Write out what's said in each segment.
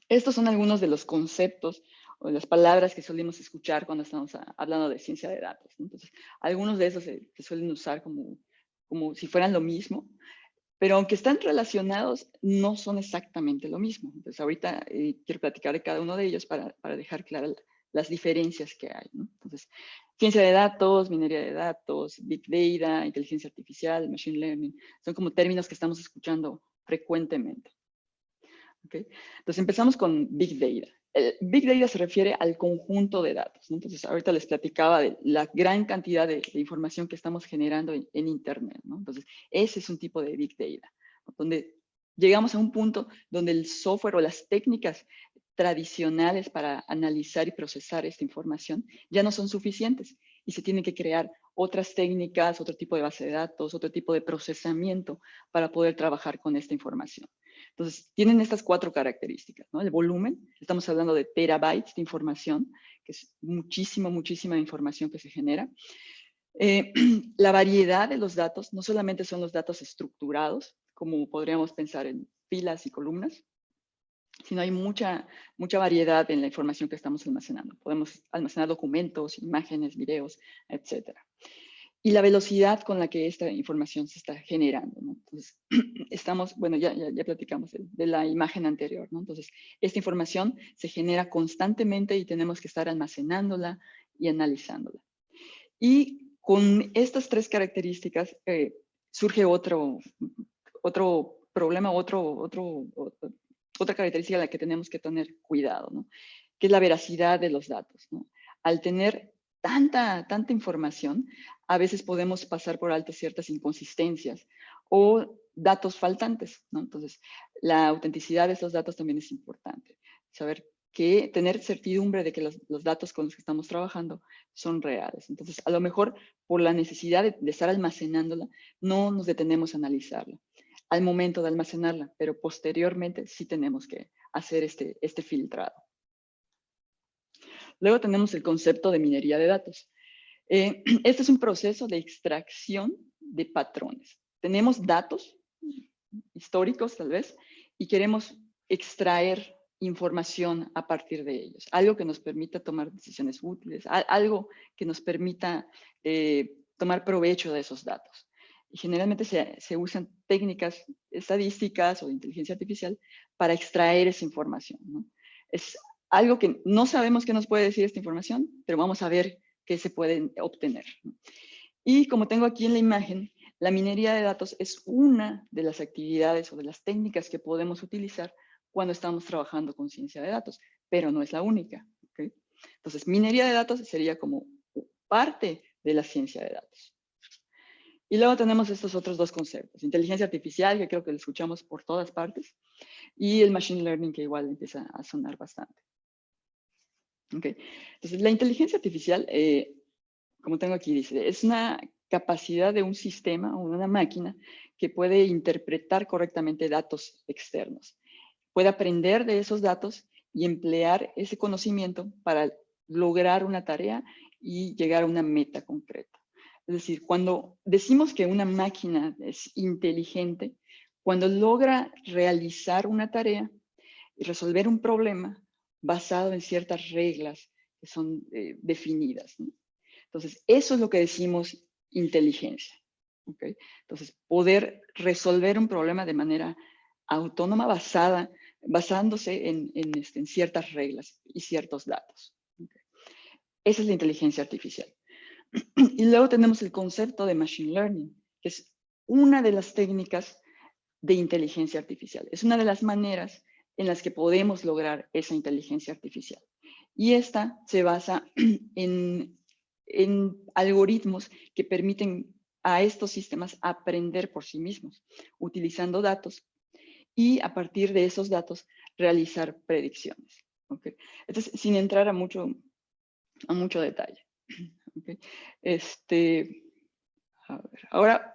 Estos son algunos de los conceptos o las palabras que solemos escuchar cuando estamos hablando de ciencia de datos, ¿no? Entonces, algunos de esos se suelen usar como si fueran lo mismo, pero aunque están relacionados, no son exactamente lo mismo. Entonces, ahorita quiero platicar de cada uno de ellos para dejar claras las diferencias que hay, ¿no? Entonces, ciencia de datos, minería de datos, big data, inteligencia artificial, machine learning, son como términos que estamos escuchando frecuentemente. ¿Okay? Entonces empezamos con Big Data. El Big Data se refiere al conjunto de datos, ¿no? Entonces ahorita les platicaba de la gran cantidad de información que estamos generando en Internet, ¿no? Entonces ese es un tipo de Big Data, donde llegamos a un punto donde el software o las técnicas tradicionales para analizar y procesar esta información ya no son suficientes y se tienen que crear otras técnicas, otro tipo de base de datos, otro tipo de procesamiento para poder trabajar con esta información. Entonces, tienen estas 4 características, ¿no? El volumen, estamos hablando de terabytes de información, que es muchísima información que se genera. La variedad de los datos, no solamente son los datos estructurados, como podríamos pensar en filas y columnas, sino hay mucha variedad en la información que estamos almacenando. Podemos almacenar documentos, imágenes, videos, etcétera. Y la velocidad con la que esta información se está generando, ¿no? Entonces, estamos, bueno, ya platicamos de la imagen anterior, ¿no? Entonces, esta información se genera constantemente y tenemos que estar almacenándola y analizándola. Y con estas 3 características surge otro problema, otra característica a la que tenemos que tener cuidado, ¿no? Que es la veracidad de los datos, ¿no? Al tener tanta información, a veces podemos pasar por alto ciertas inconsistencias o datos faltantes, ¿no? Entonces, la autenticidad de esos datos también es importante. Saber que tener certidumbre de que los datos con los que estamos trabajando son reales. Entonces, a lo mejor por la necesidad de estar almacenándola, no nos detenemos a analizarla al momento de almacenarla, pero posteriormente sí tenemos que hacer este filtrado. Luego tenemos el concepto de minería de datos. Este es un proceso de extracción de patrones. Tenemos datos históricos, tal vez, y queremos extraer información a partir de ellos. Algo que nos permita tomar decisiones útiles, algo que nos permita tomar provecho de esos datos. Y generalmente se usan técnicas estadísticas o de inteligencia artificial para extraer esa información, ¿no? Es algo que no sabemos qué nos puede decir esta información, pero vamos a ver qué se puede obtener. Y como tengo aquí en la imagen, la minería de datos es una de las actividades o de las técnicas que podemos utilizar cuando estamos trabajando con ciencia de datos, pero no es la única, ¿okay? Entonces, minería de datos sería como parte de la ciencia de datos. Y luego tenemos estos otros 2 conceptos, inteligencia artificial, que creo que lo escuchamos por todas partes, y el machine learning, que igual empieza a sonar bastante. Okay. Entonces, la inteligencia artificial, como tengo aquí, dice, es una capacidad de un sistema o una máquina que puede interpretar correctamente datos externos. Puede aprender de esos datos y emplear ese conocimiento para lograr una tarea y llegar a una meta concreta. Es decir, cuando decimos que una máquina es inteligente, cuando logra realizar una tarea y resolver un problema basado en ciertas reglas que son definidas, ¿no? Entonces, eso es lo que decimos inteligencia. ¿Okay? Entonces, poder resolver un problema de manera autónoma basándose en ciertas reglas y ciertos datos. ¿Okay? Esa es la inteligencia artificial. Y luego tenemos el concepto de machine learning, que es una de las técnicas de inteligencia artificial. Es una de las maneras en las que podemos lograr esa inteligencia artificial. Y esta se basa en algoritmos que permiten a estos sistemas aprender por sí mismos, utilizando datos y a partir de esos datos realizar predicciones. ¿Okay? Entonces, sin entrar a mucho detalle. ¿Okay? A ver, ahora,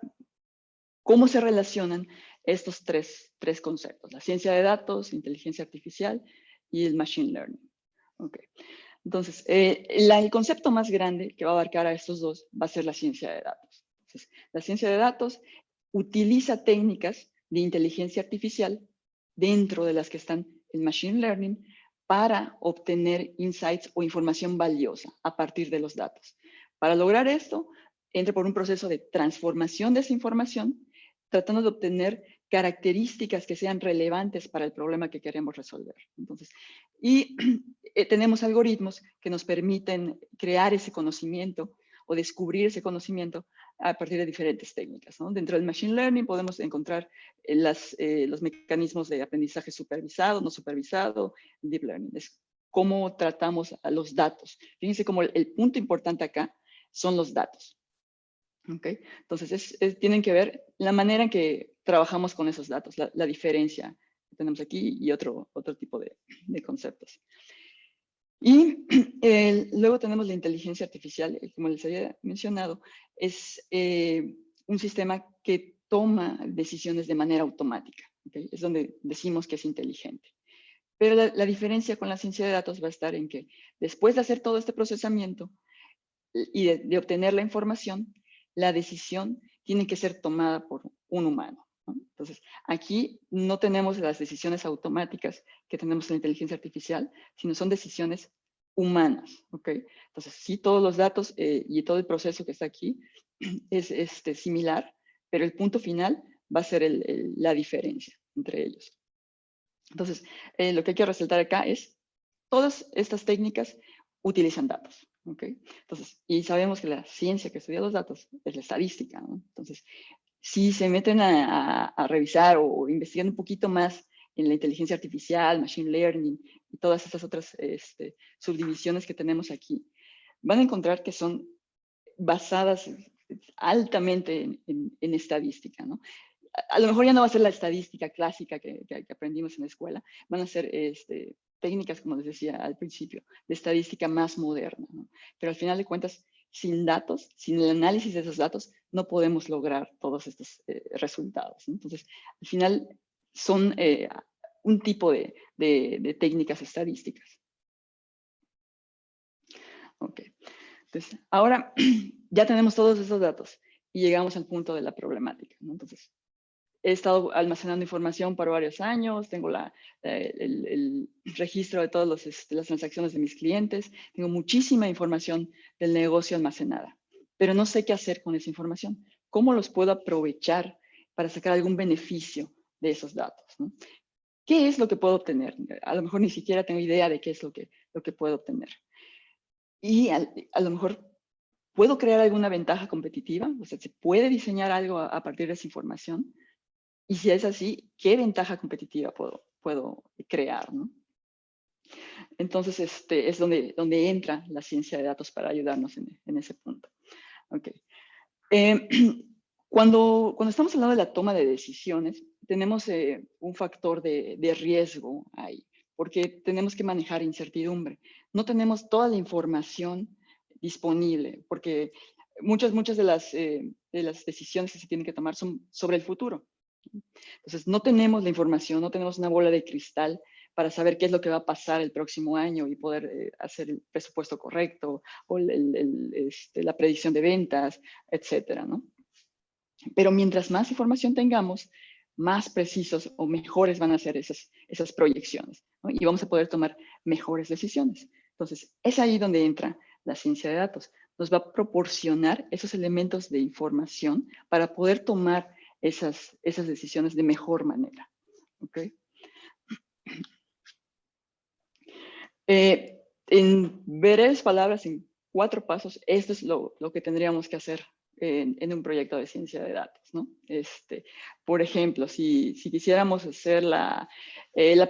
¿cómo se relacionan estos tres conceptos? La ciencia de datos, inteligencia artificial y el machine learning. Okay. Entonces, el concepto más grande que va a abarcar a estos dos va a ser la ciencia de datos. Entonces, la ciencia de datos utiliza técnicas de inteligencia artificial dentro de las que están el Machine Learning para obtener insights o información valiosa a partir de los datos. Para lograr esto, entra por un proceso de transformación de esa información, tratando de obtener características que sean relevantes para el problema que queremos resolver. Entonces, tenemos algoritmos que nos permiten crear ese conocimiento o descubrir ese conocimiento a partir de diferentes técnicas, ¿no? Dentro del Machine Learning podemos encontrar los mecanismos de aprendizaje supervisado, no supervisado, Deep Learning. Es cómo tratamos a los datos. Fíjense cómo el punto importante acá son los datos. ¿Okay? Entonces, tienen que ver la manera en que trabajamos con esos datos, la diferencia que tenemos aquí y otro tipo de conceptos. Y luego tenemos la inteligencia artificial, como les había mencionado, es un sistema que toma decisiones de manera automática. ¿Okay? Es donde decimos que es inteligente. Pero la diferencia con la ciencia de datos va a estar en que después de hacer todo este procesamiento y de obtener la información, la decisión tiene que ser tomada por un humano, ¿no? Entonces, aquí no tenemos las decisiones automáticas que tenemos en la inteligencia artificial, sino son decisiones humanas, ¿ok? Entonces, sí, todos los datos y todo el proceso que está aquí es similar, pero el punto final va a ser la diferencia entre ellos. Entonces, lo que hay que resaltar acá es, todas estas técnicas utilizan datos, ¿ok? Entonces, y sabemos que la ciencia que estudia los datos es la estadística, ¿no? Entonces, si se meten a revisar o investigan un poquito más en la inteligencia artificial, machine learning y todas estas otras subdivisiones que tenemos aquí, van a encontrar que son basadas altamente en estadística, ¿no? A lo mejor ya no va a ser la estadística clásica que aprendimos en la escuela, van a ser técnicas, como les decía al principio, de estadística más moderna, ¿no? Pero al final de cuentas, sin datos, sin el análisis de esos datos, no podemos lograr todos estos resultados, ¿no? Entonces, al final son un tipo de técnicas estadísticas. Ok. Entonces, ahora ya tenemos todos esos datos y llegamos al punto de la problemática, ¿no? Entonces, he estado almacenando información por varios años, tengo el registro de todas las transacciones de mis clientes, tengo muchísima información del negocio almacenada, pero no sé qué hacer con esa información. ¿Cómo los puedo aprovechar para sacar algún beneficio de esos datos, ¿no? ¿Qué es lo que puedo obtener? A lo mejor ni siquiera tengo idea de qué es lo que puedo obtener. Y a lo mejor puedo crear alguna ventaja competitiva, o sea, se puede diseñar algo a partir de esa información. Y si es así, ¿qué ventaja competitiva puedo crear, ¿no? Entonces, es donde entra la ciencia de datos para ayudarnos en ese punto. Okay. Cuando estamos hablando de la toma de decisiones, tenemos un factor de riesgo ahí, porque tenemos que manejar incertidumbre. No tenemos toda la información disponible, porque muchas de las decisiones que se tienen que tomar son sobre el futuro. Entonces, no tenemos la información, no tenemos una bola de cristal para saber qué es lo que va a pasar el próximo año y poder hacer el presupuesto correcto o la predicción de ventas, etcétera, ¿no? Pero mientras más información tengamos, más precisos o mejores van a ser esas proyecciones, ¿no? Y vamos a poder tomar mejores decisiones. Entonces, es ahí donde entra la ciencia de datos. Nos va a proporcionar esos elementos de información para poder tomar esas decisiones de mejor manera. ¿Okay? En breves palabras, en 4 pasos, esto es lo que tendríamos que hacer en un proyecto de ciencia de datos, ¿no? Por ejemplo, si quisiéramos hacer la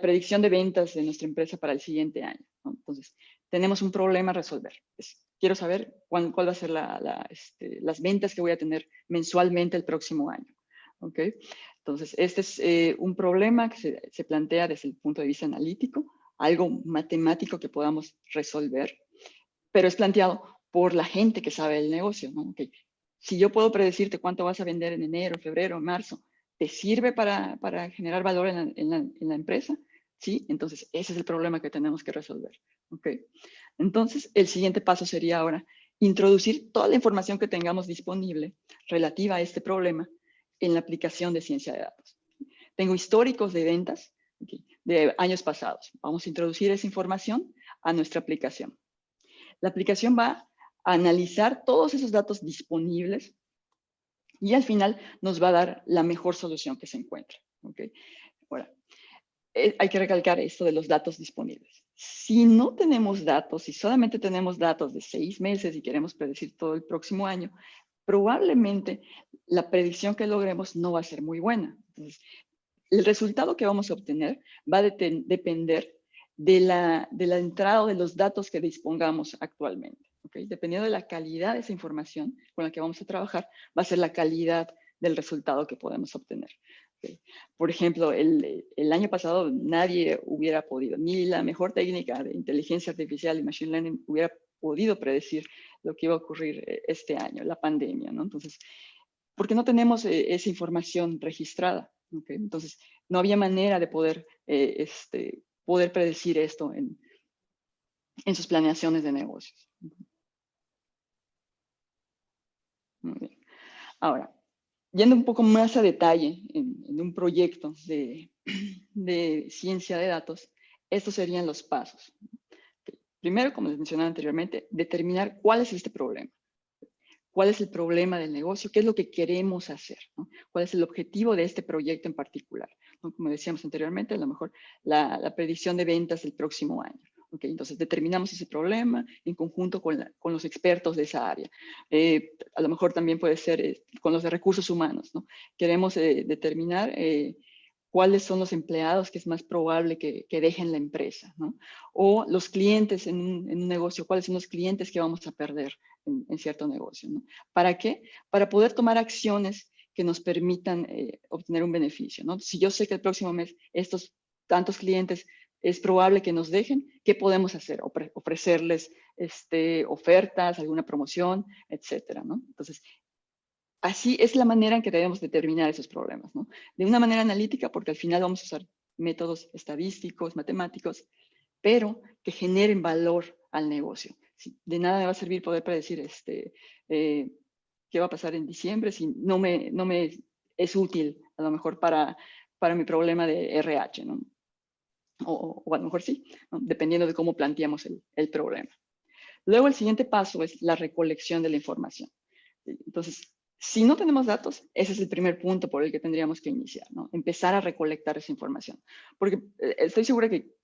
predicción de ventas de nuestra empresa para el siguiente año, ¿no? Entonces, tenemos un problema a resolver. Quiero saber cuál va a ser las ventas que voy a tener mensualmente el próximo año. ¿Ok? Entonces, este es un problema que se plantea desde el punto de vista analítico, algo matemático que podamos resolver, pero es planteado por la gente que sabe el negocio, ¿no? Okay. Si yo puedo predecirte cuánto vas a vender en enero, febrero, marzo, ¿te sirve para generar valor en la empresa? Sí, entonces ese es el problema que tenemos que resolver. Okay. Entonces, el siguiente paso sería ahora introducir toda la información que tengamos disponible relativa a este problema en la aplicación de ciencia de datos. Tengo históricos de ventas, okay, de años pasados. Vamos a introducir esa información a nuestra aplicación. La aplicación va a analizar todos esos datos disponibles y al final nos va a dar la mejor solución que se encuentre. ¿Okay? Ahora, hay que recalcar esto de los datos disponibles. Si no tenemos datos, si solamente tenemos datos de 6 meses y queremos predecir todo el próximo año, probablemente la predicción que logremos no va a ser muy buena. Entonces, el resultado que vamos a obtener va a depender de la entrada de los datos que dispongamos actualmente. ¿Okay? Dependiendo de la calidad de esa información con la que vamos a trabajar, va a ser la calidad del resultado que podemos obtener. ¿Okay? Por ejemplo, el año pasado nadie hubiera podido, ni la mejor técnica de inteligencia artificial y machine learning hubiera podido predecir lo que iba a ocurrir este año, la pandemia, ¿no? Entonces, porque no tenemos esa información registrada. ¿Okay? Entonces, no había manera de poder, poder predecir esto en sus planeaciones de negocios. Muy bien. Ahora, yendo un poco más a detalle en un proyecto de ciencia de datos, estos serían los pasos. Okay. Primero, como les mencionaba anteriormente, determinar cuál es este problema. ¿Cuál es el problema del negocio? ¿Qué es lo que queremos hacer? ¿No? ¿Cuál es el objetivo de este proyecto en particular? ¿No? Como decíamos anteriormente, a lo mejor la predicción de ventas del próximo año. ¿Okay? Entonces, determinamos ese problema en conjunto con los expertos de esa área. A lo mejor también puede ser con los de recursos humanos. ¿No? Queremos determinar cuáles son los empleados que es más probable que dejen la empresa, ¿no? O los clientes en un negocio, cuáles son los clientes que vamos a perder en cierto negocio, ¿no? ¿Para qué? Para poder tomar acciones que nos permitan obtener un beneficio, ¿no? Si yo sé que el próximo mes estos tantos clientes es probable que nos dejen, ¿qué podemos hacer? Ofrecerles ofertas, alguna promoción, etcétera, ¿no? Entonces, así es la manera en que debemos determinar esos problemas, ¿no? De una manera analítica, porque al final vamos a usar métodos estadísticos, matemáticos, pero que generen valor al negocio. De nada me va a servir poder predecir qué va a pasar en diciembre si no me es útil, a lo mejor para mi problema de RH, ¿no? O a lo mejor sí, ¿no? Dependiendo de cómo planteamos el problema. Luego, el siguiente paso es la recolección de la información. Entonces, si no tenemos datos, ese es el primer punto por el que tendríamos que iniciar, ¿no? Empezar a recolectar esa información. Porque estoy segura que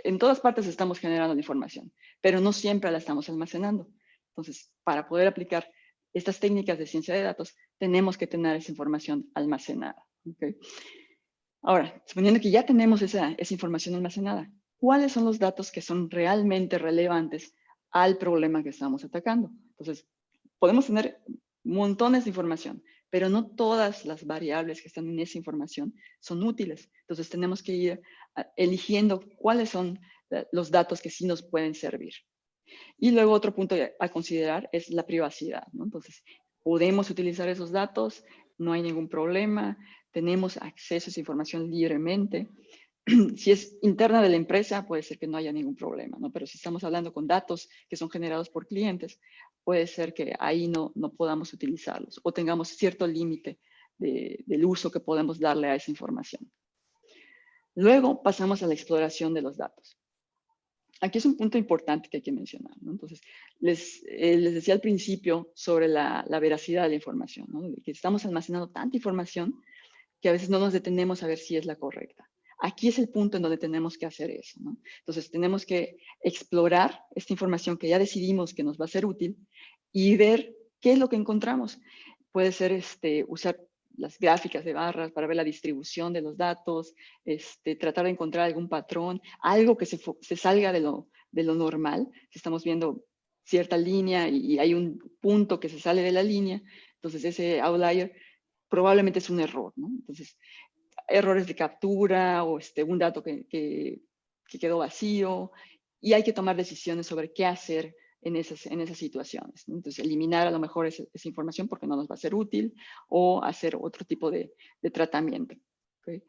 en todas partes estamos generando la información, pero no siempre la estamos almacenando. Entonces, para poder aplicar estas técnicas de ciencia de datos, tenemos que tener esa información almacenada. ¿Okay? Ahora, suponiendo que ya tenemos esa información almacenada, ¿cuáles son los datos que son realmente relevantes al problema que estamos atacando? Entonces, podemos tener montones de información, pero no todas las variables que están en esa información son útiles. Entonces, tenemos que ir eligiendo cuáles son los datos que sí nos pueden servir. Y luego otro punto a considerar es la privacidad, ¿no? Entonces, podemos utilizar esos datos, no hay ningún problema, tenemos acceso a esa información libremente. Si es interna de la empresa, puede ser que no haya ningún problema, ¿no? Pero si estamos hablando con datos que son generados por clientes, puede ser que ahí no podamos utilizarlos o tengamos cierto límite del uso que podemos darle a esa información. Luego pasamos a la exploración de los datos. Aquí es un punto importante que hay que mencionar, ¿no? Entonces, les decía al principio sobre la veracidad de la información, ¿no? De que estamos almacenando tanta información que a veces no nos detenemos a ver si es la correcta. Aquí es el punto en donde tenemos que hacer eso, ¿no? Entonces, tenemos que explorar esta información que ya decidimos que nos va a ser útil y ver qué es lo que encontramos. Puede ser usar las gráficas de barras para ver la distribución de los datos, tratar de encontrar algún patrón, algo que se salga de lo normal. Si estamos viendo cierta línea y hay un punto que se sale de la línea, entonces ese outlier probablemente es un error, ¿no? Entonces, errores de captura o un dato que quedó vacío y hay que tomar decisiones sobre qué hacer en esas situaciones, ¿no? Entonces, eliminar a lo mejor esa información porque no nos va a ser útil o hacer otro tipo de tratamiento. ¿Okay?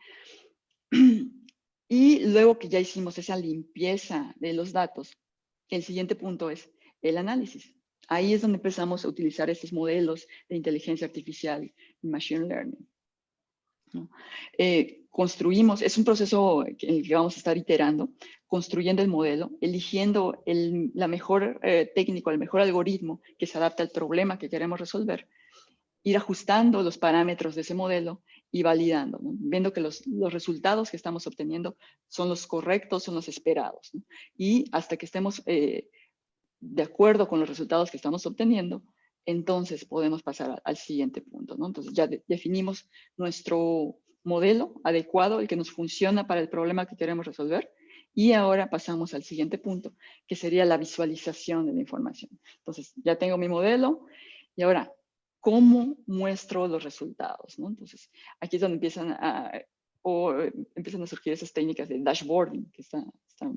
Y luego que ya hicimos esa limpieza de los datos, el siguiente punto es el análisis. Ahí es donde empezamos a utilizar estos modelos de inteligencia artificial y machine learning. ¿no? Construimos, es un proceso en el que vamos a estar iterando, construyendo el modelo, eligiendo la mejor técnico, el mejor algoritmo que se adapte al problema que queremos resolver, ir ajustando los parámetros de ese modelo y validando, ¿no? Viendo que los resultados que estamos obteniendo son los correctos, son los esperados, ¿no? Y hasta que estemos de acuerdo con los resultados que estamos obteniendo, entonces podemos pasar al siguiente punto, ¿no? Entonces ya definimos nuestro modelo adecuado, el que nos funciona para el problema que queremos resolver, y ahora pasamos al siguiente punto, que sería la visualización de la información. Entonces ya tengo mi modelo, y ahora, ¿cómo muestro los resultados, ¿no? Entonces aquí es donde empiezan a surgir esas técnicas de dashboarding, que está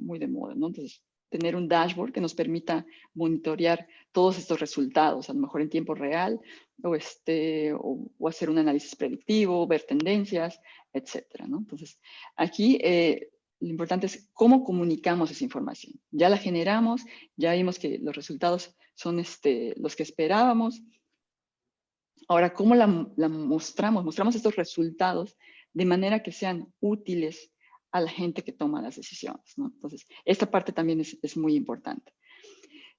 muy de moda, ¿no? Entonces, tener un dashboard que nos permita monitorear todos estos resultados, a lo mejor en tiempo real, o hacer un análisis predictivo, ver tendencias, etcétera, ¿no? Entonces, aquí lo importante es cómo comunicamos esa información. Ya la generamos, ya vimos que los resultados son los que esperábamos. Ahora, ¿cómo la mostramos? Mostramos estos resultados de manera que sean útiles a la gente que toma las decisiones, ¿no? Entonces, esta parte también es muy importante.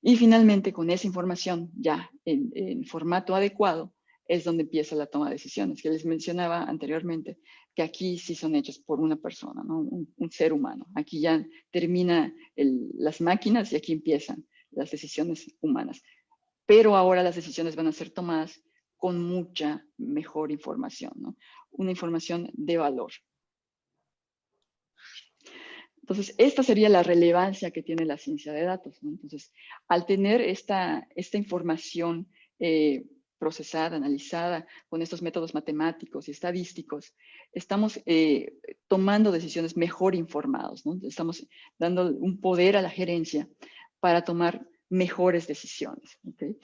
Y finalmente, con esa información ya en formato adecuado, es donde empieza la toma de decisiones, que les mencionaba anteriormente, que aquí sí son hechos por una persona, ¿no? Un ser humano. Aquí ya termina las máquinas y aquí empiezan las decisiones humanas. Pero ahora las decisiones van a ser tomadas con mucha mejor información, ¿no? Una información de valor. Entonces, esta sería la relevancia que tiene la ciencia de datos, ¿no? Entonces, al tener esta información procesada, analizada con estos métodos matemáticos y estadísticos, estamos tomando decisiones mejor informados, ¿no? Estamos dando un poder a la gerencia para tomar mejores decisiones, ¿okay?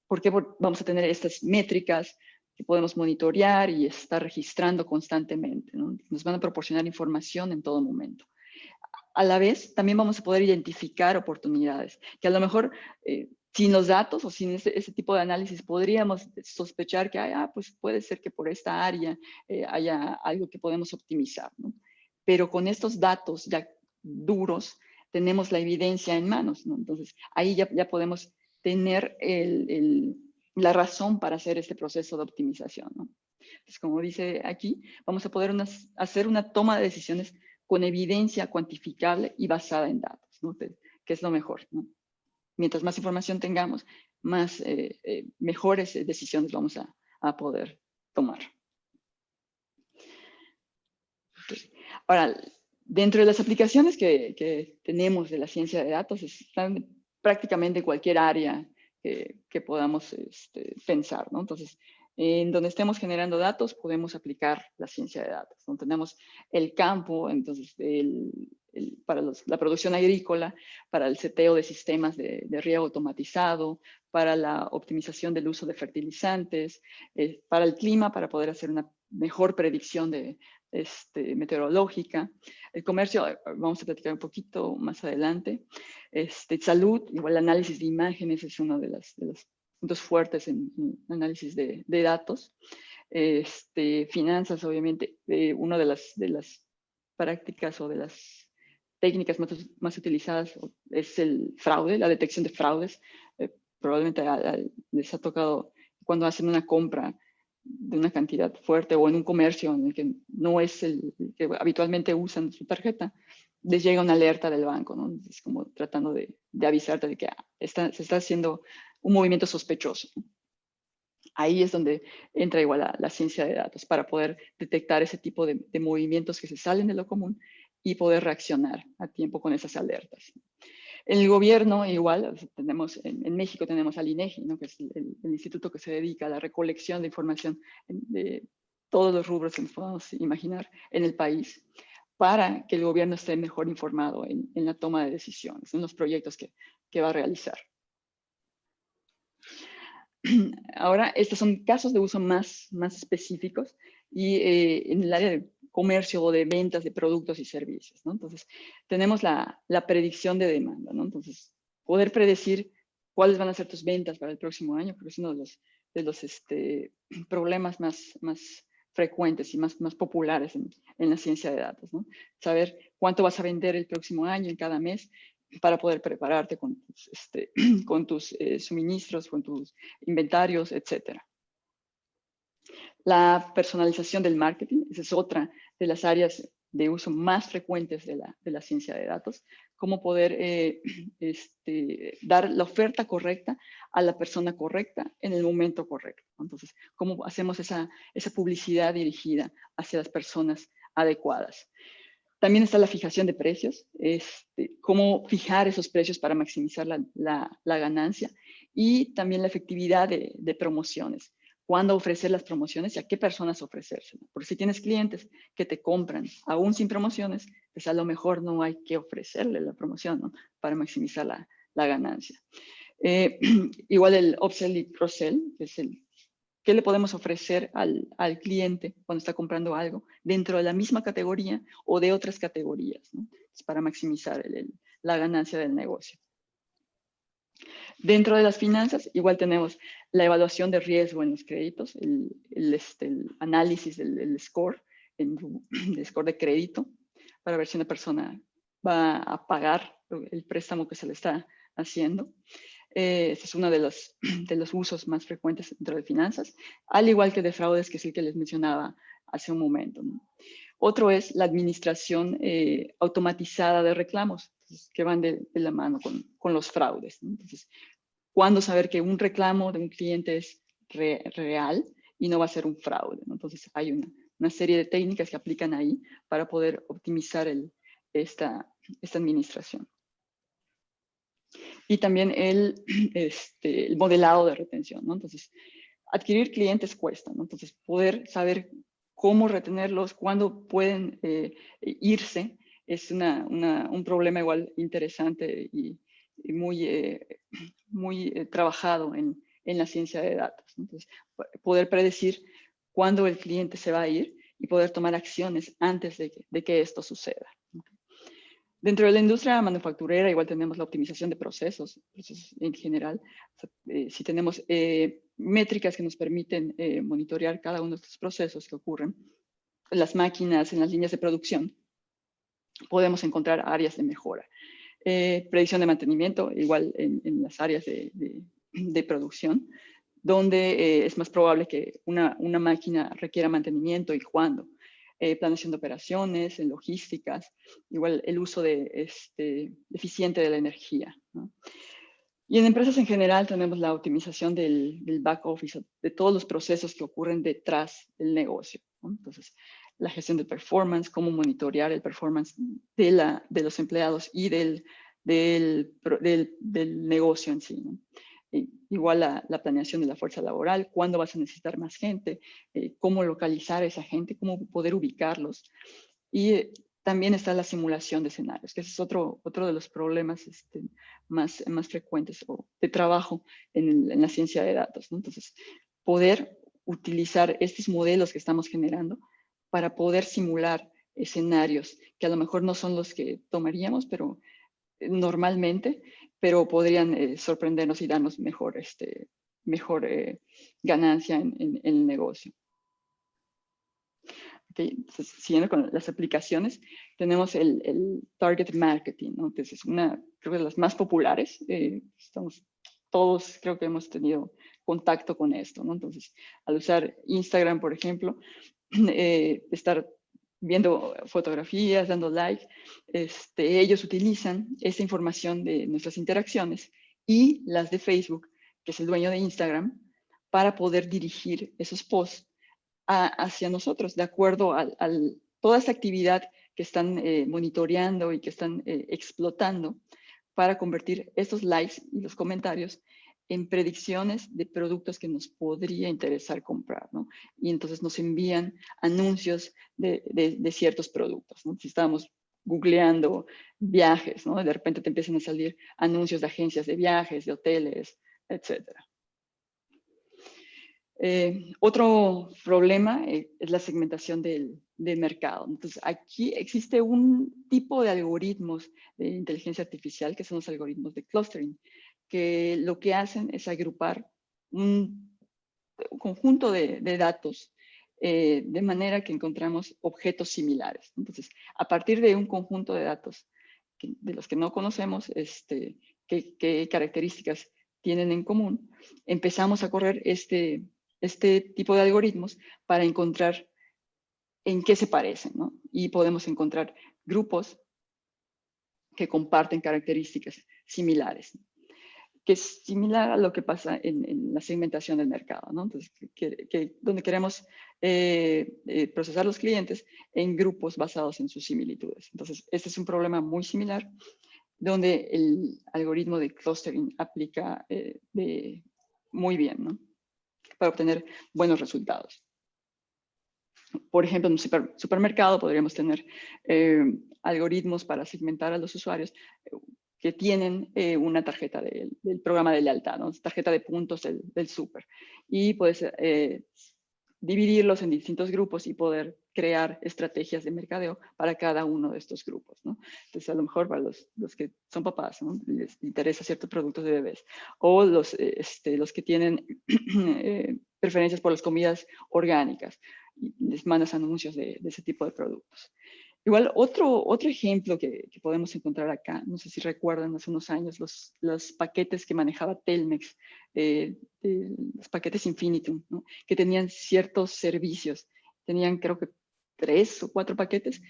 Porque vamos a tener estas métricas que podemos monitorear y estar registrando constantemente, ¿no? Nos van a proporcionar información en todo momento. A la vez, también vamos a poder identificar oportunidades, que a lo mejor sin los datos o sin ese tipo de análisis podríamos sospechar que pues puede ser que por esta área haya algo que podemos optimizar, ¿no? Pero con estos datos ya duros, tenemos la evidencia en manos, ¿no? Entonces, ahí ya podemos tener la razón para hacer este proceso de optimización, ¿no? Entonces, como dice aquí, vamos a poder hacer una toma de decisiones con evidencia cuantificable y basada en datos, ¿no? Que es lo mejor, ¿no? Mientras más información tengamos, mejores decisiones vamos a poder tomar. Ahora, dentro de las aplicaciones que tenemos de la ciencia de datos, están prácticamente en cualquier área que podamos pensar, ¿no? Entonces, en donde estemos generando datos, podemos aplicar la ciencia de datos, ¿no? Tenemos el campo, entonces, para la producción agrícola, para el seteo de sistemas de riego automatizado, para la optimización del uso de fertilizantes, para el clima, para poder hacer una mejor predicción meteorológica. El comercio, vamos a platicar un poquito más adelante. Salud, igual análisis de imágenes es uno de los puntos fuertes en análisis de datos. Finanzas, obviamente, una de las prácticas o de las técnicas más utilizadas es el fraude, la detección de fraudes. Probablemente les ha tocado cuando hacen una compra de una cantidad fuerte o en un comercio en el que no es el que habitualmente usan su tarjeta, les llega una alerta del banco, ¿no? Es como tratando de avisarte de que se está haciendo un movimiento sospechoso. Ahí es donde entra igual la ciencia de datos para poder detectar ese tipo de movimientos que se salen de lo común y poder reaccionar a tiempo con esas alertas. El gobierno igual, tenemos, en México tenemos al INEGI, ¿no? Que es el instituto que se dedica a la recolección de información de todos los rubros que nos podamos imaginar en el país, para que el gobierno esté mejor informado en la toma de decisiones, en los proyectos que va a realizar. Ahora, estos son casos de uso más específicos y en el área de comercio o de ventas de productos y servicios, ¿no? Entonces, tenemos la predicción de demanda, ¿no? Entonces, poder predecir cuáles van a ser tus ventas para el próximo año, porque es uno de los problemas más frecuentes y más populares en la ciencia de datos, ¿no? Saber cuánto vas a vender el próximo año, en cada mes, para poder prepararte con tus, con tus suministros, con tus inventarios, etc. La personalización del marketing, esa es otra de las áreas de uso más frecuentes de la ciencia de datos. Cómo poder dar la oferta correcta a la persona correcta en el momento correcto. Entonces, cómo hacemos esa publicidad dirigida hacia las personas adecuadas. También está la fijación de precios, cómo fijar esos precios para maximizar la ganancia, y también la efectividad de promociones. Cuándo ofrecer las promociones y a qué personas ofrecérselas. Porque si tienes clientes que te compran aún sin promociones, pues a lo mejor no hay que ofrecerle la promoción, ¿no? Para maximizar la ganancia. Igual el upsell y cross-sell, que es qué le podemos ofrecer al cliente cuando está comprando algo dentro de la misma categoría o de otras categorías, ¿no? Es para maximizar la ganancia del negocio. Dentro de las finanzas, igual tenemos la evaluación de riesgo en los créditos, el análisis del score, el score de crédito, para ver si una persona va a pagar el préstamo que se le está haciendo. Ese es uno de los usos más frecuentes dentro de finanzas, al igual que de fraudes, que es el que les mencionaba hace un momento, ¿no? Otro es la administración automatizada de reclamos, que van de la mano con los fraudes, ¿no? Entonces, ¿cuándo saber que un reclamo de un cliente es real y no va a ser un fraude, ¿no? Entonces, hay una serie de técnicas que aplican ahí para poder optimizar esta administración. Y también el modelado de retención, ¿no? Entonces, adquirir clientes cuesta, ¿no? Entonces, poder saber cómo retenerlos, cuándo pueden irse, es un problema igual interesante y muy trabajado en la ciencia de datos. Entonces, poder predecir cuándo el cliente se va a ir y poder tomar acciones antes de que esto suceda. Dentro de la industria manufacturera igual tenemos la optimización de procesos en general. Si tenemos métricas que nos permiten monitorear cada uno de estos procesos que ocurren en las máquinas, en las líneas de producción, podemos encontrar áreas de mejora. Predicción de mantenimiento, igual en las áreas de producción, donde es más probable que una máquina requiera mantenimiento y cuándo. Planeación de operaciones, en logísticas, igual el uso eficiente de la energía, ¿no? Y en empresas en general tenemos la optimización del back office, de todos los procesos que ocurren detrás del negocio, ¿no? Entonces, la gestión del performance, cómo monitorear el performance de los empleados y del negocio en sí, ¿no? Igual la planeación de la fuerza laboral, cuándo vas a necesitar más gente, cómo localizar a esa gente, cómo poder ubicarlos. Y también está la simulación de escenarios, que ese es otro de los problemas más frecuentes de trabajo en la ciencia de datos, ¿no? Entonces, poder utilizar estos modelos que estamos generando para poder simular escenarios que a lo mejor no son los que tomaríamos, pero normalmente, pero podrían sorprendernos y darnos mejor ganancia en el negocio. Okay, entonces, siguiendo con las aplicaciones, tenemos el target marketing, ¿no? Entonces, es creo que de las más populares. Todos creo que hemos tenido contacto con esto, ¿no? Entonces, al usar Instagram, por ejemplo, estar viendo fotografías, dando like, ellos utilizan esa información de nuestras interacciones y las de Facebook, que es el dueño de Instagram, para poder dirigir esos posts hacia nosotros, de acuerdo a toda esta actividad que están monitoreando y que están explotando para convertir estos likes y los comentarios en predicciones de productos que nos podría interesar comprar, ¿no? Y entonces nos envían anuncios de ciertos productos, ¿no? Si estábamos googleando viajes, ¿no? De repente te empiezan a salir anuncios de agencias de viajes, de hoteles, etcétera. Otro problema es la segmentación del mercado. Entonces, aquí existe un tipo de algoritmos de inteligencia artificial que son los algoritmos de clustering, que lo que hacen es agrupar un conjunto de datos de manera que encontramos objetos similares. Entonces, a partir de un conjunto de datos de los que no conocemos qué características tienen en común, empezamos a correr este tipo de algoritmos para encontrar en qué se parecen, ¿no? Y podemos encontrar grupos que comparten características similares, que es similar a lo que pasa en la segmentación del mercado, ¿no? Entonces, donde queremos procesar los clientes en grupos basados en sus similitudes. Entonces, este es un problema muy similar, donde el algoritmo de clustering aplica muy bien, ¿no? Para obtener buenos resultados. Por ejemplo, en un supermercado podríamos tener algoritmos para segmentar a los usuarios que tienen una tarjeta del programa de lealtad, ¿no? Tarjeta de puntos del súper. Y puedes dividirlos en distintos grupos y poder crear estrategias de mercadeo para cada uno de estos grupos, ¿no? Entonces, a lo mejor para los que son papás, ¿no? Les interesa ciertos productos de bebés, o los que tienen preferencias por las comidas orgánicas, y les mandas anuncios de ese tipo de productos. Igual, otro ejemplo que podemos encontrar acá, no sé si recuerdan hace unos años los paquetes que manejaba Telmex, los paquetes Infinitum, ¿no? Que tenían ciertos servicios, tenían creo que 3 o 4 paquetes.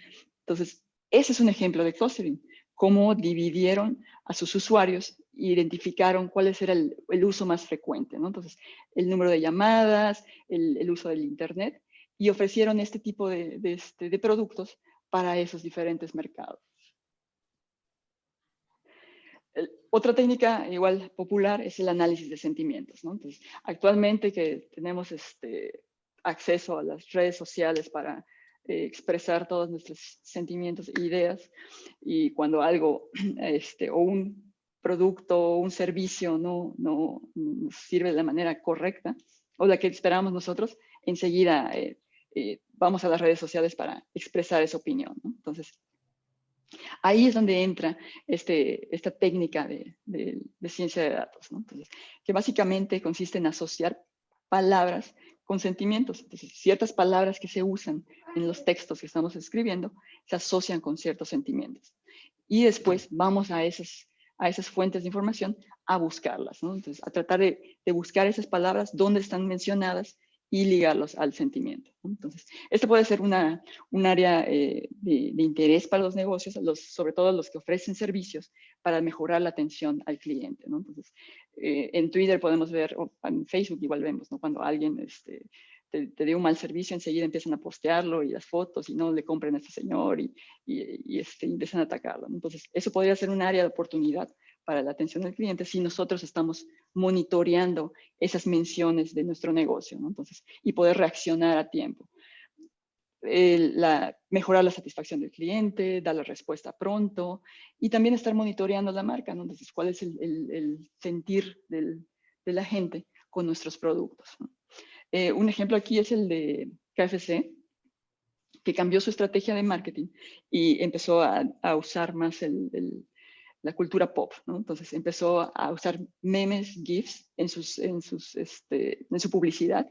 Entonces, ese es un ejemplo de clustering, cómo dividieron a sus usuarios e identificaron cuál era el uso más frecuente, ¿no? Entonces, el número de llamadas, el uso del Internet, y ofrecieron este tipo de productos para esos diferentes mercados. Otra técnica igual popular es el análisis de sentimientos, ¿no? Entonces, actualmente que tenemos acceso a las redes sociales para expresar todos nuestros sentimientos e ideas, y cuando algo o un producto o un servicio no nos sirve de la manera correcta o la que esperamos nosotros, enseguida vamos a las redes sociales para expresar esa opinión, ¿no? Entonces, ahí es donde entra esta técnica de ciencia de datos, ¿no? Entonces, que básicamente consiste en asociar palabras con sentimientos. Entonces, ciertas palabras que se usan en los textos que estamos escribiendo se asocian con ciertos sentimientos. Y después vamos a esas fuentes de información a buscarlas, ¿no? Entonces, a tratar de buscar esas palabras, dónde están mencionadas y ligarlos al sentimiento, ¿no? Entonces, esto puede ser un área de interés para los negocios, sobre todo los que ofrecen servicios para mejorar la atención al cliente, ¿no? Entonces, en Twitter podemos ver, o en Facebook igual vemos, ¿no? Cuando alguien te dio un mal servicio, enseguida empiezan a postearlo y las fotos y no le compren a este señor y empiezan a atacarlo, ¿no? Entonces, eso podría ser un área de oportunidad para la atención al cliente si nosotros estamos monitoreando esas menciones de nuestro negocio, ¿no? Entonces, y poder reaccionar a tiempo. Mejorar la satisfacción del cliente, dar la respuesta pronto y también estar monitoreando la marca, ¿no? Entonces, cuál es el sentir de la gente con nuestros productos, ¿no? Un ejemplo aquí es el de KFC, que cambió su estrategia de marketing y empezó a usar más la cultura pop, ¿no? Entonces empezó a usar memes, GIFs en su publicidad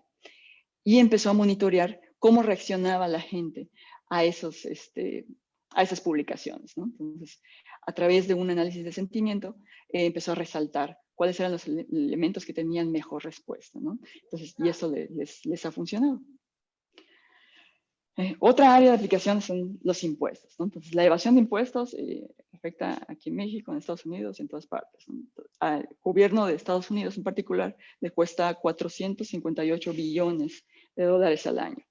y empezó a monitorear cómo reaccionaba la gente a esas publicaciones, ¿no? Entonces, a través de un análisis de sentimiento, empezó a resaltar cuáles eran los elementos que tenían mejor respuesta, ¿no? Entonces, y eso les ha funcionado. Otra área de aplicación son los impuestos, ¿no? Entonces, la evasión de impuestos afecta aquí en México, en Estados Unidos, en todas partes, ¿no? Al gobierno de Estados Unidos en particular le cuesta 458 billones de dólares al año.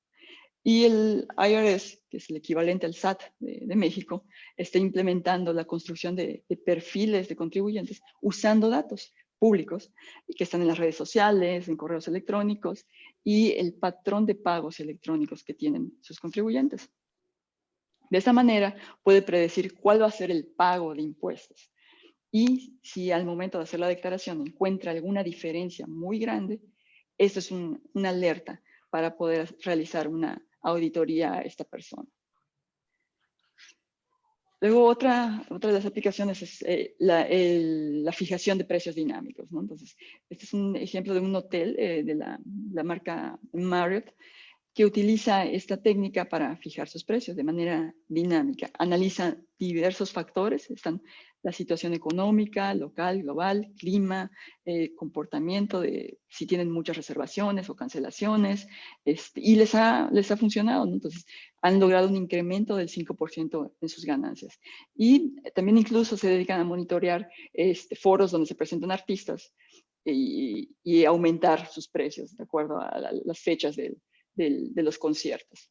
Y el IRS, que es el equivalente al SAT de México, está implementando la construcción de perfiles de contribuyentes usando datos públicos y que están en las redes sociales, en correos electrónicos y el patrón de pagos electrónicos que tienen sus contribuyentes. De esa manera puede predecir cuál va a ser el pago de impuestos. Y si al momento de hacer la declaración encuentra alguna diferencia muy grande, esto es una alerta para poder realizar una auditoría a esta persona. Luego, otra de las aplicaciones es la fijación de precios dinámicos, ¿no? Entonces, este es un ejemplo de un hotel de la marca Marriott, que utiliza esta técnica para fijar sus precios de manera dinámica. Analiza diversos factores, están la situación económica, local, global, clima, comportamiento de si tienen muchas reservaciones o cancelaciones, y les ha funcionado, ¿no? Entonces, han logrado un incremento del 5% en sus ganancias. Y también incluso se dedican a monitorear foros donde se presentan artistas y aumentar sus precios de acuerdo a las fechas de los conciertos.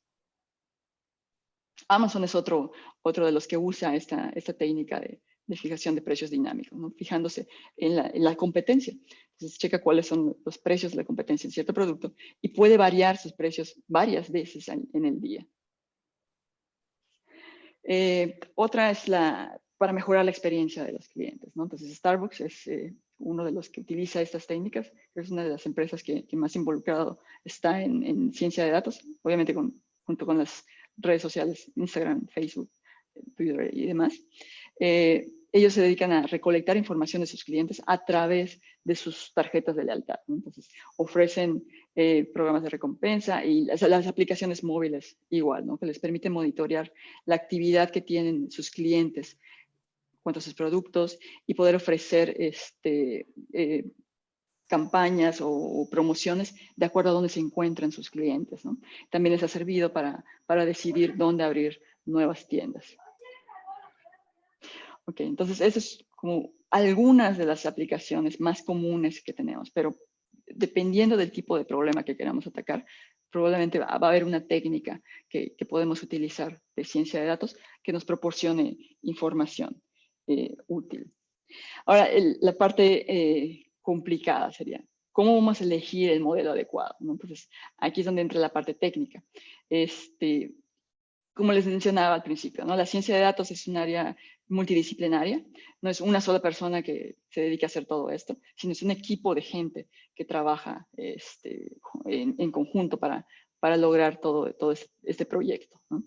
Amazon es otro de los que usa esta técnica de fijación de precios dinámicos, ¿no? Fijándose en la competencia. Entonces, checa cuáles son los precios de la competencia en cierto producto y puede variar sus precios varias veces en el día. Otra es para mejorar la experiencia de los clientes, ¿no? Entonces, Starbucks es uno de los que utiliza estas técnicas. Es una de las empresas que más involucrado está en ciencia de datos, obviamente junto con las redes sociales, Instagram, Facebook, Twitter y demás. Ellos se dedican a recolectar información de sus clientes a través de sus tarjetas de lealtad, ¿no? Entonces, ofrecen programas de recompensa y las aplicaciones móviles igual, ¿no? Que les permiten monitorear la actividad que tienen sus clientes en cuanto a sus productos y poder ofrecer campañas o promociones de acuerdo a dónde se encuentran sus clientes, ¿no? También les ha servido para decidir dónde abrir nuevas tiendas. Ok, entonces esas es como algunas de las aplicaciones más comunes que tenemos, pero dependiendo del tipo de problema que queramos atacar, probablemente va a haber una técnica que podemos utilizar de ciencia de datos que nos proporcione información útil. Ahora, la parte complicada sería, ¿cómo vamos a elegir el modelo adecuado, ¿no? Entonces, aquí es donde entra la parte técnica. Como les mencionaba al principio, ¿no? La ciencia de datos es un área multidisciplinaria, no es una sola persona que se dedique a hacer todo esto, sino es un equipo de gente que trabaja en conjunto para lograr todo este proyecto, ¿no?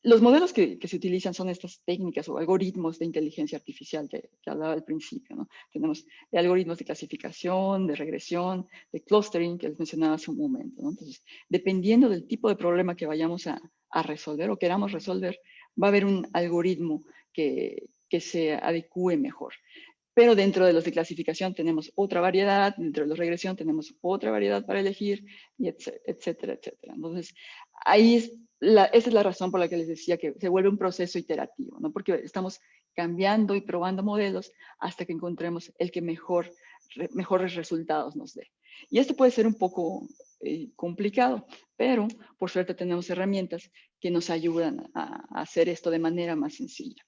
Los modelos que se utilizan son estas técnicas o algoritmos de inteligencia artificial que hablaba al principio, ¿no? Tenemos algoritmos de clasificación, de regresión, de clustering, que les mencionaba hace un momento, ¿no? Entonces, dependiendo del tipo de problema que vayamos a resolver o queramos resolver, va a haber un algoritmo que se adecue mejor. Pero dentro de los de clasificación tenemos otra variedad, dentro de los de regresión tenemos otra variedad para elegir, y etcétera, etcétera. Entonces, ahí esa es la razón por la que les decía que se vuelve un proceso iterativo, ¿no? Porque estamos cambiando y probando modelos hasta que encontremos el que mejores resultados nos dé. Y esto puede ser un poco complicado, pero por suerte tenemos herramientas que nos ayudan a hacer esto de manera más sencilla.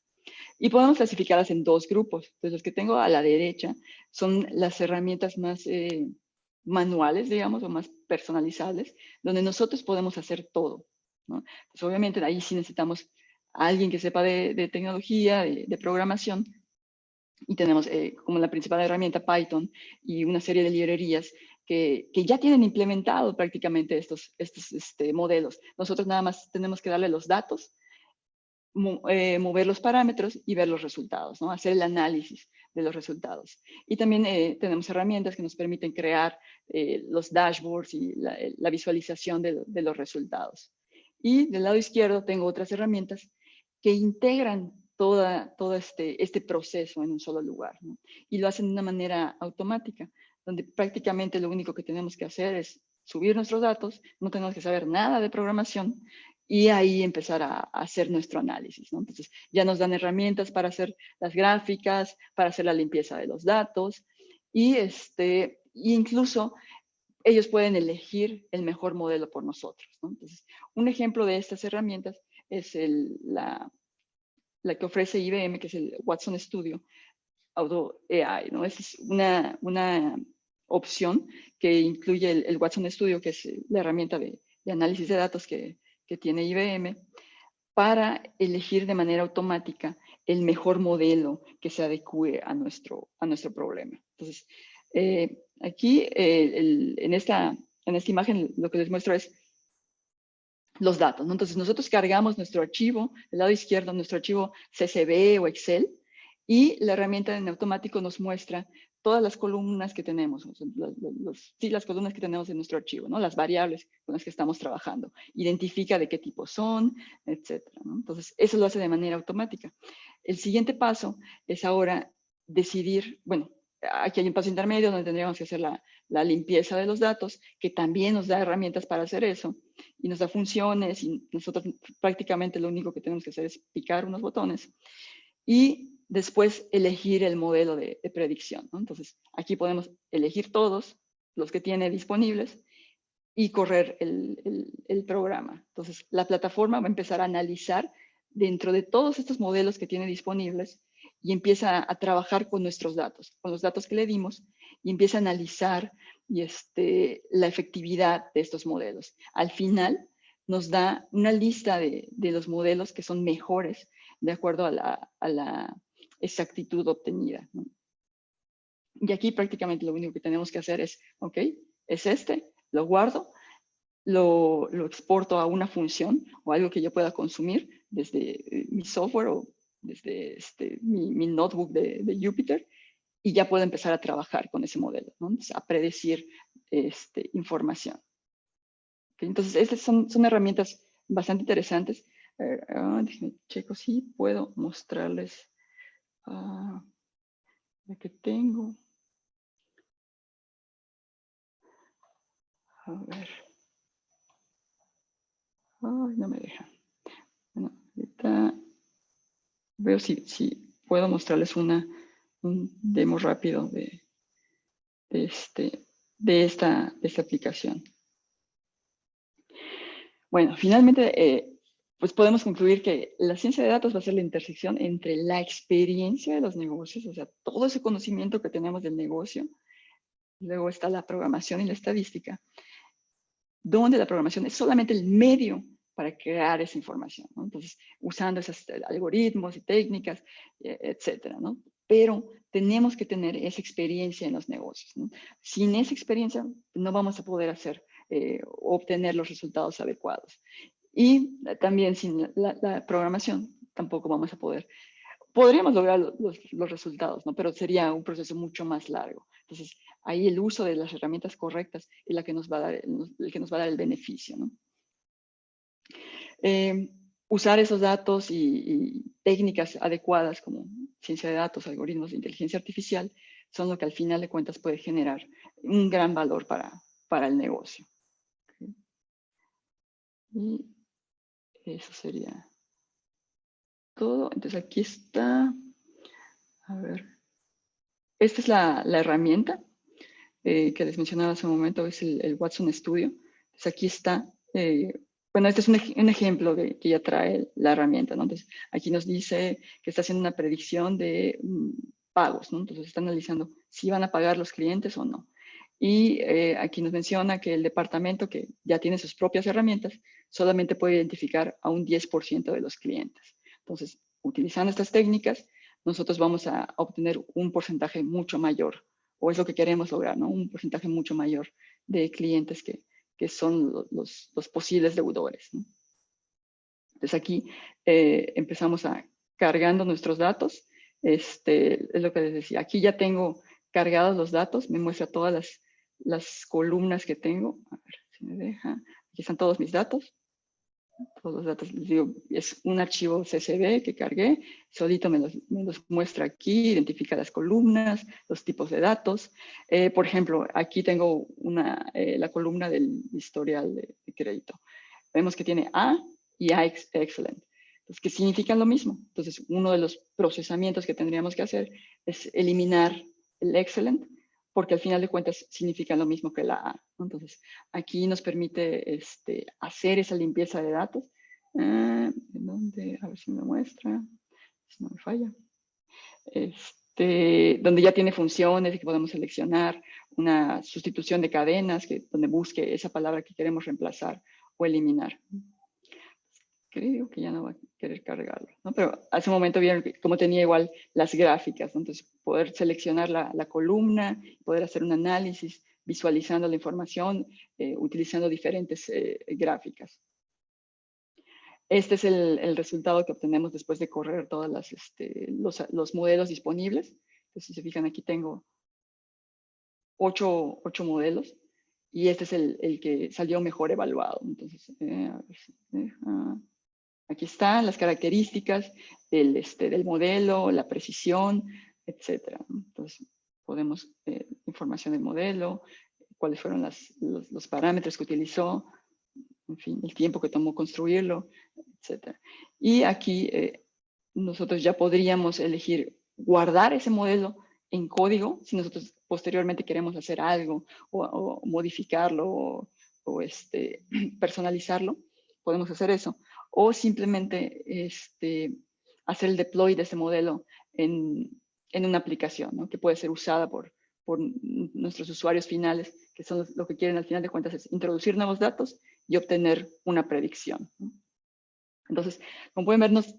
Y podemos clasificarlas en dos grupos. Entonces, los que tengo a la derecha son las herramientas más manuales, digamos, o más personalizables, donde nosotros podemos hacer todo, ¿no? Pues obviamente ahí sí necesitamos a alguien que sepa de tecnología, de programación, y tenemos como la principal herramienta Python y una serie de librerías que ya tienen implementado prácticamente estos modelos. Nosotros nada más tenemos que darle los datos, mover los parámetros y ver los resultados, ¿no? Hacer el análisis de los resultados. Y también tenemos herramientas que nos permiten crear los dashboards y la visualización de los resultados. Y del lado izquierdo tengo otras herramientas que integran todo este proceso en un solo lugar, ¿no? Y lo hacen de una manera automática, donde prácticamente lo único que tenemos que hacer es subir nuestros datos, no tenemos que saber nada de programación, y ahí empezar a hacer nuestro análisis, ¿no? Entonces, ya nos dan herramientas para hacer las gráficas, para hacer la limpieza de los datos, y incluso ellos pueden elegir el mejor modelo por nosotros, ¿no? Entonces, un ejemplo de estas herramientas es la que ofrece IBM, que es el Watson Studio Auto AI, ¿no? Es una opción que incluye el Watson Studio, que es la herramienta de análisis de datos que tiene IBM, para elegir de manera automática el mejor modelo que se adecue a nuestro problema. Entonces, aquí en esta imagen lo que les muestro es los datos, ¿no? Entonces, nosotros cargamos nuestro archivo, del lado izquierdo, nuestro archivo CSV o Excel, y la herramienta en automático nos muestra todas las columnas que tenemos, o sea, sí, las columnas que tenemos en nuestro archivo, ¿no? Las variables con las que estamos trabajando. Identifica de qué tipo son, etcétera, ¿no? Entonces, eso lo hace de manera automática. El siguiente paso es ahora decidir, bueno, aquí hay un paso intermedio donde tendríamos que hacer la limpieza de los datos, que también nos da herramientas para hacer eso, y nos da funciones, y nosotros prácticamente lo único que tenemos que hacer es picar unos botones, y después elegir el modelo de predicción, ¿no? Entonces, aquí podemos elegir todos los que tiene disponibles y correr el programa. Entonces, la plataforma va a empezar a analizar dentro de todos estos modelos que tiene disponibles y empieza a trabajar con nuestros datos, con los datos que le dimos, y empieza a analizar la efectividad de estos modelos. Al final, nos da una lista de los modelos que son mejores de acuerdo a la exactitud obtenida, ¿no? Y aquí prácticamente lo único que tenemos que hacer es, ok, es lo guardo, lo exporto a una función o algo que yo pueda consumir desde mi software o desde mi notebook de Jupyter, y ya puedo empezar a trabajar con ese modelo, ¿no? Entonces, a predecir información. ¿Okay? Entonces, estas son herramientas bastante interesantes. Déjenme checo si puedo mostrarles la que tengo. A ver. Ay, no me deja. Bueno, ahorita veo si puedo mostrarles un demo rápido de esta aplicación. Bueno, finalmente, pues podemos concluir que la ciencia de datos va a ser la intersección entre la experiencia de los negocios, o sea, todo ese conocimiento que tenemos del negocio. Luego está la programación y la estadística, donde la programación es solamente el medio para crear esa información, ¿no? Entonces, usando esos algoritmos y técnicas, etcétera, ¿no? Pero tenemos que tener esa experiencia en los negocios, ¿no? Sin esa experiencia no vamos a poder obtener los resultados adecuados. Y también sin la programación tampoco vamos a poder. Podríamos lograr los resultados, ¿no? Pero sería un proceso mucho más largo. Entonces, ahí el uso de las herramientas correctas es la que nos va a dar el que nos va a dar el beneficio, ¿no? Usar esos datos y técnicas adecuadas como ciencia de datos, algoritmos de inteligencia artificial, son lo que al final de cuentas puede generar un gran valor para el negocio. ¿Okay? Y eso sería todo. Entonces aquí está, a ver, esta es la herramienta que les mencionaba hace un momento, es el Watson Studio. Entonces aquí está, bueno, este es un ejemplo que ya trae la herramienta, ¿no? Entonces aquí nos dice que está haciendo una predicción de pagos, ¿no? Entonces está analizando si van a pagar los clientes o no. Y aquí nos menciona que el departamento que ya tiene sus propias herramientas solamente puede identificar a un 10% de los clientes. Entonces, utilizando estas técnicas, nosotros vamos a obtener un porcentaje mucho mayor, o es lo que queremos lograr, ¿no? Un porcentaje mucho mayor de clientes que son los posibles deudores, ¿no? Entonces aquí empezamos cargando nuestros datos. Es lo que les decía. Aquí ya tengo cargados los datos. Me muestra todas las columnas que tengo. A ver si me deja. Aquí están todos mis datos. Todos los datos, les digo, es un archivo CSV que cargué, solito me los muestra aquí, identifica las columnas, los tipos de datos. Por ejemplo, aquí tengo la columna del historial de crédito. Vemos que tiene A y A Excellent, entonces, que significan lo mismo. Entonces, uno de los procesamientos que tendríamos que hacer es eliminar el Excellent, porque al final de cuentas significan lo mismo que la A, ¿no? Entonces, aquí nos permite hacer esa limpieza de datos. ¿En dónde? A ver si me muestra, si no me falla. Donde ya tiene funciones y que podemos seleccionar una sustitución de cadenas, donde busque esa palabra que queremos reemplazar o eliminar. Creo que ya no va a querer cargarlo, ¿no? Pero hace un momento vieron cómo tenía igual las gráficas, ¿no? Entonces poder seleccionar la columna, poder hacer un análisis visualizando la información, utilizando diferentes gráficas. Este es el resultado que obtenemos después de correr todos los modelos disponibles. Entonces, si se fijan, aquí tengo 8 modelos y este es el que salió mejor evaluado. Entonces, a ver si deja. Aquí están las características del modelo, la precisión, etc. Entonces, podemos, información del modelo, cuáles fueron los parámetros que utilizó, en fin, el tiempo que tomó construirlo, etc. Y aquí nosotros ya podríamos elegir guardar ese modelo en código, si nosotros posteriormente queremos hacer algo o modificarlo o personalizarlo, podemos hacer eso. O simplemente hacer el deploy de ese modelo en una aplicación, ¿no? Que puede ser usada por nuestros usuarios finales, que son lo que quieren al final de cuentas es introducir nuevos datos y obtener una predicción, ¿no? Entonces, como pueden ver, nos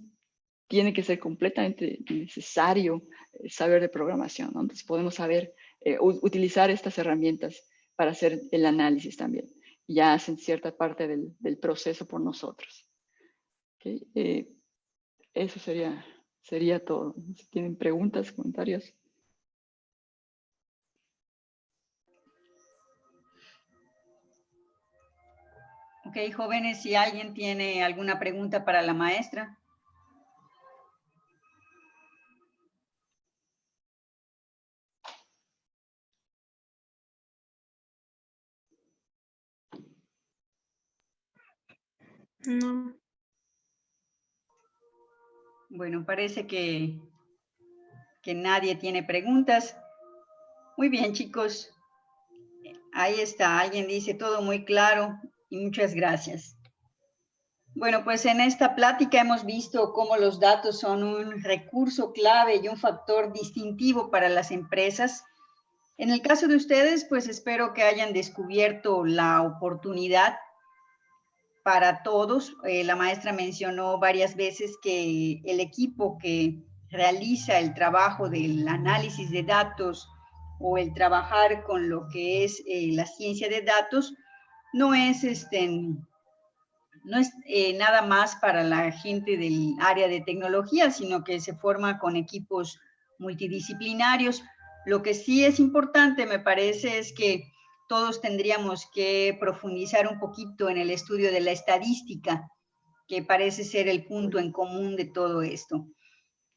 tiene que ser completamente necesario saber de programación, ¿no? Entonces podemos saber, utilizar estas herramientas para hacer el análisis también. Ya hacen cierta parte del proceso por nosotros. ¿Okay? Eso sería todo. Si tienen preguntas, comentarios. Ok, jóvenes, si alguien tiene alguna pregunta para la maestra. No. Bueno, parece que nadie tiene preguntas. Muy bien, chicos. Ahí está, alguien dice todo muy claro y muchas gracias. Bueno, pues en esta plática hemos visto cómo los datos son un recurso clave y un factor distintivo para las empresas. En el caso de ustedes, pues espero que hayan descubierto la oportunidad para todos. La maestra mencionó varias veces que el equipo que realiza el trabajo del análisis de datos o el trabajar con lo que es la ciencia de datos no es nada más para la gente del área de tecnología, sino que se forma con equipos multidisciplinarios. Lo que sí es importante, me parece, es que todos tendríamos que profundizar un poquito en el estudio de la estadística, que parece ser el punto en común de todo esto.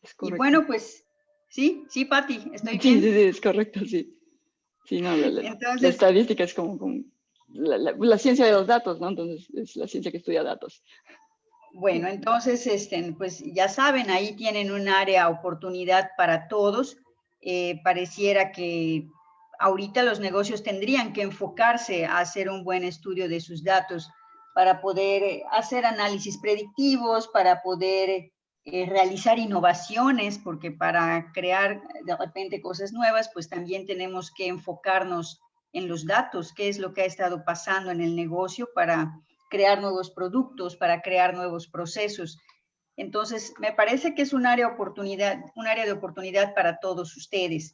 Es Y correcto. bueno, pues, sí, Pati, ¿estoy Sí, bien? sí, es correcto, sí. Sí, no, la Entonces, estadística es como la ciencia de los datos, ¿no? Entonces, es la ciencia que estudia datos. bueno, entonces, pues ya saben, ahí tienen un área oportunidad para todos. Pareciera que ahorita los negocios tendrían que enfocarse a hacer un buen estudio de sus datos para poder hacer análisis predictivos, para poder realizar innovaciones, porque para crear de repente cosas nuevas, pues también tenemos que enfocarnos en los datos, qué es lo que ha estado pasando en el negocio para crear nuevos productos, para crear nuevos procesos. Entonces, me parece que es un área de oportunidad para todos ustedes.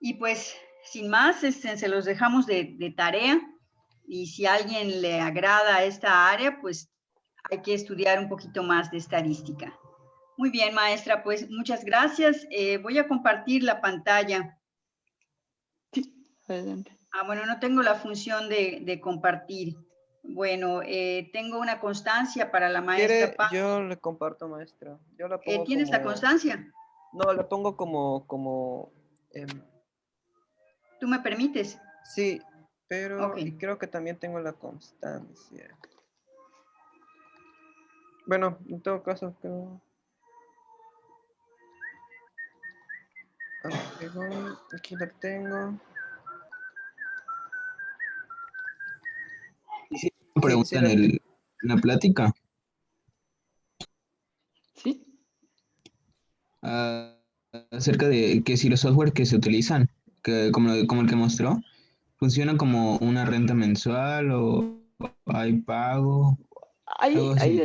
Y pues, sin más, se los dejamos de tarea. Y si a alguien le agrada esta área, pues hay que estudiar un poquito más de estadística. Muy bien, maestra, pues muchas gracias. Voy a compartir la pantalla. Sí, adelante. Bueno, no tengo la función de compartir. Bueno, tengo una constancia para la maestra Paz. Yo le comparto, maestra. Yo la pongo ¿Tienes la constancia? No, la pongo como... ¿Tú me permites? sí, pero Ok. y creo que también tengo la constancia. Bueno, en todo caso, creo... Aquí la tengo. Sí, pregunta Sí, la tengo. en la plática Sí. acerca de que si los software que se utilizan, como el que mostró, funcionan como una renta mensual o hay pago, algo así.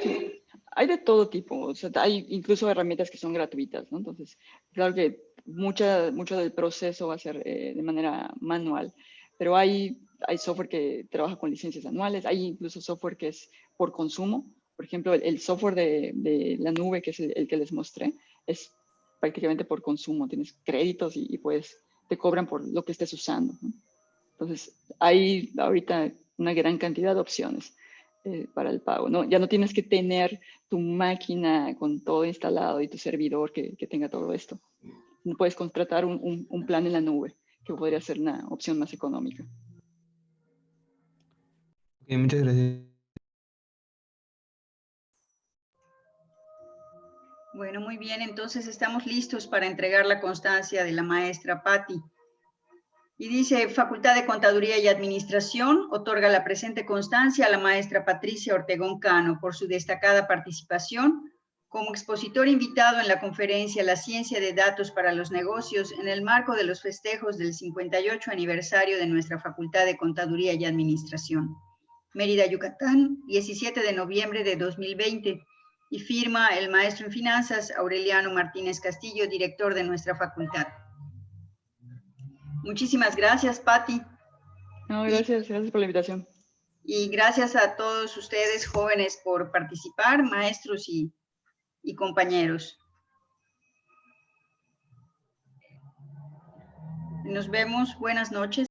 Sí, hay de todo tipo. O sea, hay incluso herramientas que son gratuitas, ¿no? Entonces, claro que mucho del proceso va a ser de manera manual, pero hay software que trabaja con licencias anuales, hay incluso software que es por consumo. Por ejemplo, el software de la nube, que es el que les mostré, es prácticamente por consumo. Tienes créditos y puedes te cobran por lo que estés usando, ¿no? Entonces, hay ahorita una gran cantidad de opciones para el pago, ¿no? Ya no tienes que tener tu máquina con todo instalado y tu servidor que tenga todo esto. Puedes contratar un plan en la nube, que podría ser una opción más económica. Ok, muchas gracias. Bueno, muy bien, entonces estamos listos para entregar la constancia de la maestra Patti. Y dice, Facultad de Contaduría y Administración, otorga la presente constancia a la maestra Patricia Ortegón Cano por su destacada participación como expositor invitado en la conferencia La ciencia de datos para los negocios en el marco de los festejos del 58 aniversario de nuestra Facultad de Contaduría y Administración. Mérida, Yucatán, 17 de noviembre de 2020. Y firma el maestro en finanzas, Aureliano Martínez Castillo, director de nuestra facultad. Muchísimas gracias, Patti. No, gracias por la invitación. Y gracias a todos ustedes, jóvenes, por participar, maestros y compañeros. Nos vemos. Buenas noches.